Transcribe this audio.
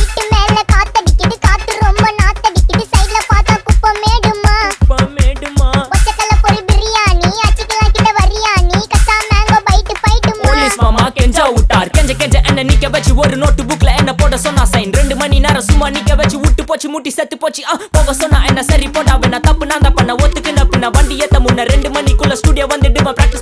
வீட்டு மேல காத்தடிக்குது, காத்து ரொம்ப நாத்தடிக்குது, சைடுல பார்த்தா குப்பை மேடுமா. ஒச்சக்கல்ல பொரி பிரியாணி, அச்சிக்கலாம் கிட்ட வரியாணி, கச்சா மேங்கோ பைட்டு பைட்டுமா. போலீஸ் மாமா கெஞ்சா விட்டார், கெஞ்ச கெஞ்ச என்ன நிக்க வச்சு ஒரு நோட்டு புக்ல என்ன போட சொன்னா சைன். 2 மணி நேரம் சும்மா நிக்க வச்சு விட்டு போச்சு முட்டி செத்து போச்சு. போக சொன்னா என்ன சரி போட்டா வேணா தப்பு நான் தான் பண்ண ஒத்துக்கு நப்புன வண்டி ஏத்த முன்ன 2 மணிக்குள்ள ஸ்டுடியோ வந்துட்டு பிராக்டிஸ்